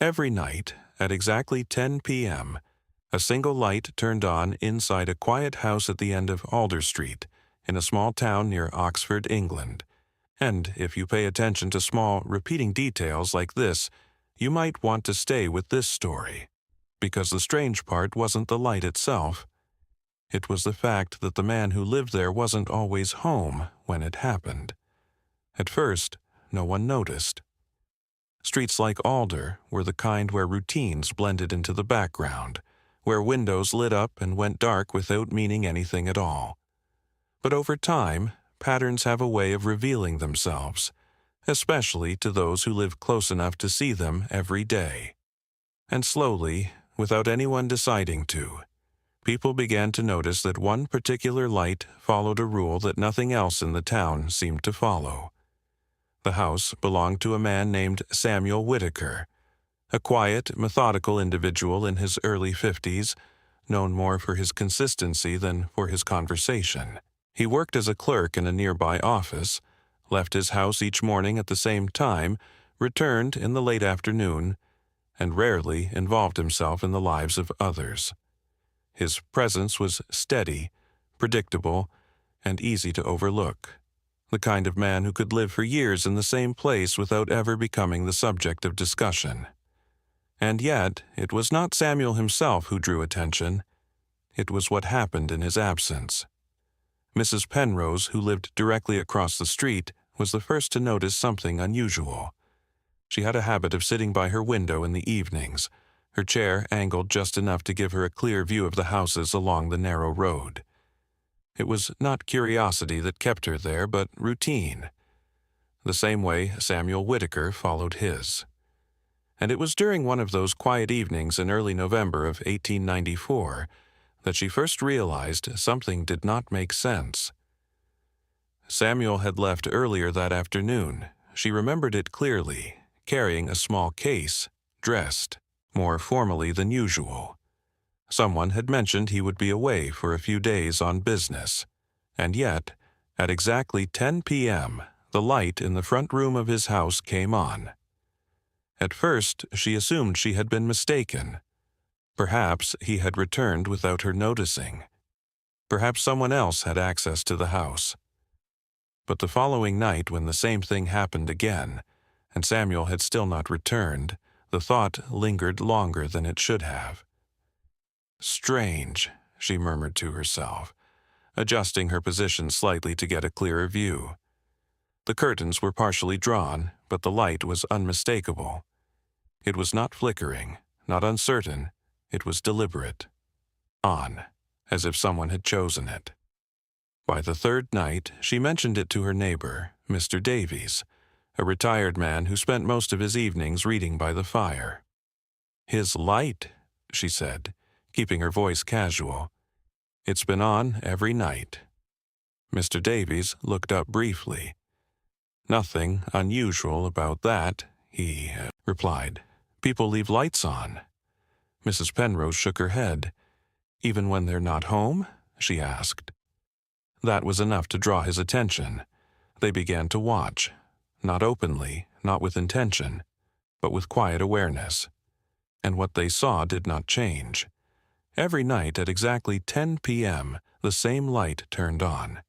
Every night, at exactly 10 p.m., a single light turned on inside a quiet house at the end of Alder Street, in a small town near Oxford, England. And if you pay attention to small, repeating details like this, you might want to stay with this story. Because the strange part wasn't the light itself. It was the fact that the man who lived there wasn't always home when it happened. At first, no one noticed. Streets like Alder were the kind where routines blended into the background, where windows lit up and went dark without meaning anything at all. But over time, patterns have a way of revealing themselves, especially to those who live close enough to see them every day. And slowly, without anyone deciding to, people began to notice that one particular light followed a rule that nothing else in the town seemed to follow. The house belonged to a man named Samuel Whitaker, a quiet, methodical individual in his early 50s, known more for his consistency than for his conversation. He worked as a clerk in a nearby office, left his house each morning at the same time, returned in the late afternoon, and rarely involved himself in the lives of others. His presence was steady, predictable, and easy to overlook. The kind of man who could live for years in the same place without ever becoming the subject of discussion. And yet, it was not Samuel himself who drew attention. It was what happened in his absence. Mrs. Penrose, who lived directly across the street, was the first to notice something unusual. She had a habit of sitting by her window in the evenings, her chair angled just enough to give her a clear view of the houses along the narrow road. It was not curiosity that kept her there, but routine, the same way Samuel Whitaker followed his. And it was during one of those quiet evenings in early November of 1894 that she first realized something did not make sense. Samuel had left earlier that afternoon. She remembered it clearly, carrying a small case, dressed more formally than usual. Someone had mentioned he would be away for a few days on business, and yet, at exactly 10 p.m., the light in the front room of his house came on. At first, she assumed she had been mistaken. Perhaps he had returned without her noticing. Perhaps someone else had access to the house. But the following night, when the same thing happened again, and Samuel had still not returned, the thought lingered longer than it should have. "Strange," she murmured to herself, adjusting her position slightly to get a clearer view. The curtains were partially drawn, but the light was unmistakable. It was not flickering, not uncertain, it was deliberate. On, as if someone had chosen it. By the third night, she mentioned it to her neighbor, Mr. Davies, a retired man who spent most of his evenings reading by the fire. "His light," she said, keeping her voice casual. "It's been on every night." Mr. Davies looked up briefly. "Nothing unusual about that," he replied. "People leave lights on." Mrs. Penrose shook her head. "Even when they're not home?" she asked. That was enough to draw his attention. They began to watch, not openly, not with intention, but with quiet awareness. And what they saw did not change. Every night at exactly 10 p.m., the same light turned on.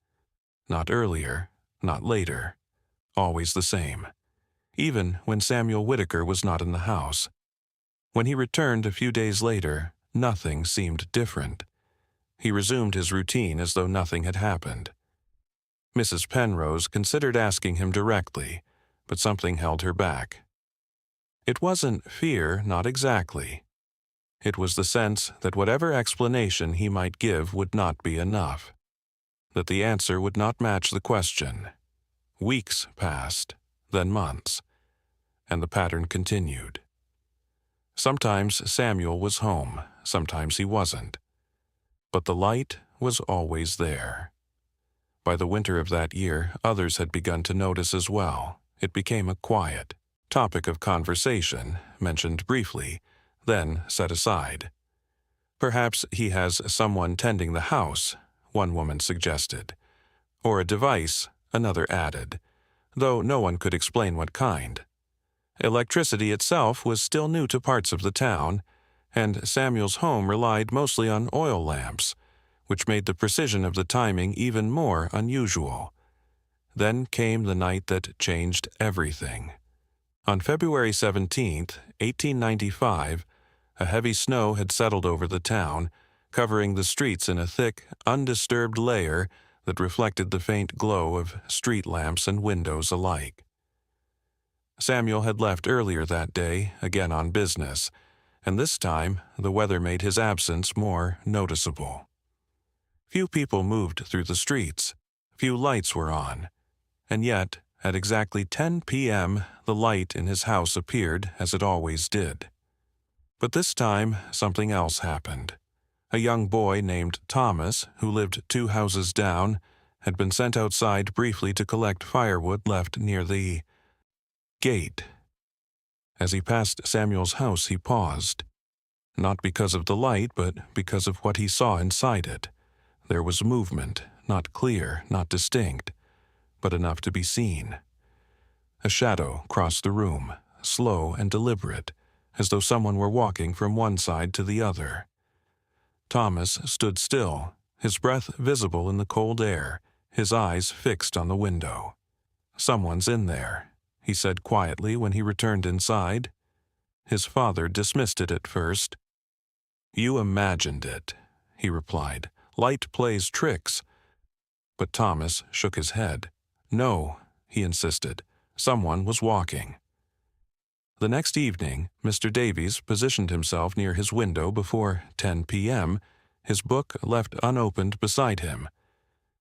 Not earlier, not later. Always the same. Even when Samuel Whitaker was not in the house. When he returned a few days later, nothing seemed different. He resumed his routine as though nothing had happened. Mrs. Penrose considered asking him directly, but something held her back. It wasn't fear, not exactly. It was the sense that whatever explanation he might give would not be enough, that the answer would not match the question. Weeks passed, then months, and the pattern continued. Sometimes Samuel was home, sometimes he wasn't. But the light was always there. By the winter of that year, others had begun to notice as well. It became a quiet topic of conversation, mentioned briefly, then set aside. "Perhaps he has someone tending the house," one woman suggested. "Or a device," another added, though no one could explain what kind. Electricity itself was still new to parts of the town, and Samuel's home relied mostly on oil lamps, which made the precision of the timing even more unusual. Then came the night that changed everything. On February 17th, 1895, a heavy snow had settled over the town, covering the streets in a thick, undisturbed layer that reflected the faint glow of street lamps and windows alike. Samuel had left earlier that day, again on business, and this time the weather made his absence more noticeable. Few people moved through the streets, few lights were on, and yet, at exactly 10 p.m., the light in his house appeared as it always did. But this time, something else happened. A young boy named Thomas, who lived 2 houses down, had been sent outside briefly to collect firewood left near the gate. As he passed Samuel's house, he paused. Not because of the light, but because of what he saw inside it. There was movement, not clear, not distinct, but enough to be seen. A shadow crossed the room, slow and deliberate, as though someone were walking from one side to the other. Thomas stood still, his breath visible in the cold air, his eyes fixed on the window. "Someone's in there," he said quietly when he returned inside. His father dismissed it at first. "You imagined it," he replied. "Light plays tricks." But Thomas shook his head. "No," he insisted. "Someone was walking." The next evening, Mr. Davies positioned himself near his window before 10 p.m., his book left unopened beside him.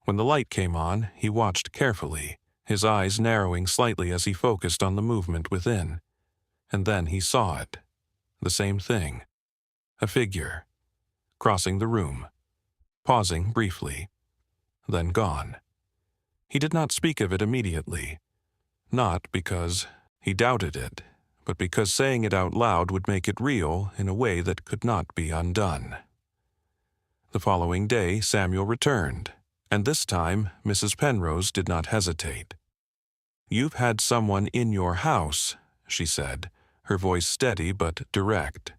When the light came on, he watched carefully, his eyes narrowing slightly as he focused on the movement within. And then he saw it. The same thing. A figure. Crossing the room. Pausing briefly. Then gone. He did not speak of it immediately. Not because he doubted it, but because saying it out loud would make it real in a way that could not be undone. The following day, Samuel returned, and this time Mrs. Penrose did not hesitate. "You've had someone in your house," she said, her voice steady but direct.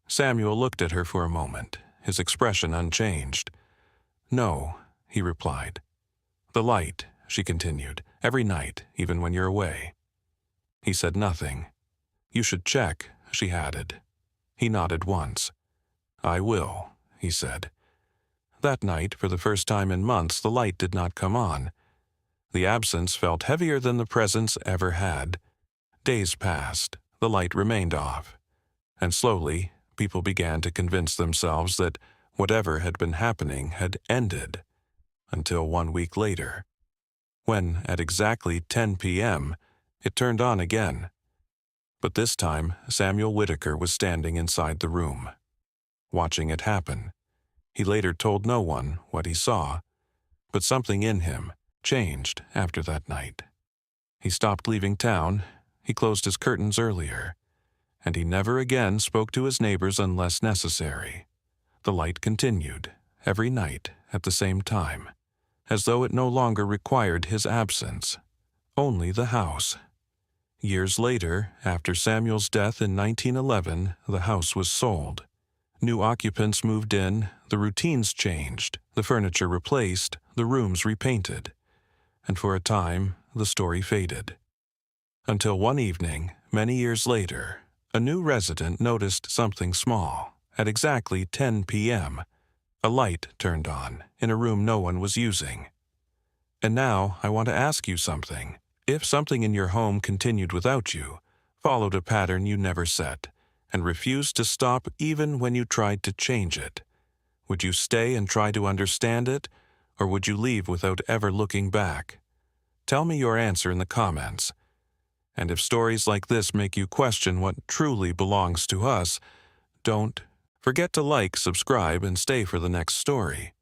Samuel looked at her for a moment, his expression unchanged. "No," he replied. "The light," she continued, "every night, even when you're away." He said nothing. "You should check," she added. He nodded once. "I will," he said. That night, for the first time in months, the light did not come on. The absence felt heavier than the presence ever had. Days passed, the light remained off, and slowly people began to convince themselves that whatever had been happening had ended, until 1 week later, when, at exactly 10 p.m., it turned on again. But this time, Samuel Whitaker was standing inside the room, watching it happen. He later told no one what he saw, but something in him changed after that night. He stopped leaving town, he closed his curtains earlier, and he never again spoke to his neighbors unless necessary. The light continued, every night at the same time, as though it no longer required his absence, only the house. Years later, after Samuel's death in 1911, the house was sold. New occupants moved in, the routines changed, the furniture replaced, the rooms repainted. And for a time, the story faded. Until one evening, many years later, a new resident noticed something small. At exactly 10 p.m., a light turned on in a room no one was using. And now I want to ask you something. If something in your home continued without you, followed a pattern you never set, and refused to stop even when you tried to change it, would you stay and try to understand it, or would you leave without ever looking back? Tell me your answer in the comments. And if stories like this make you question what truly belongs to us, don't forget to like, subscribe, and stay for the next story.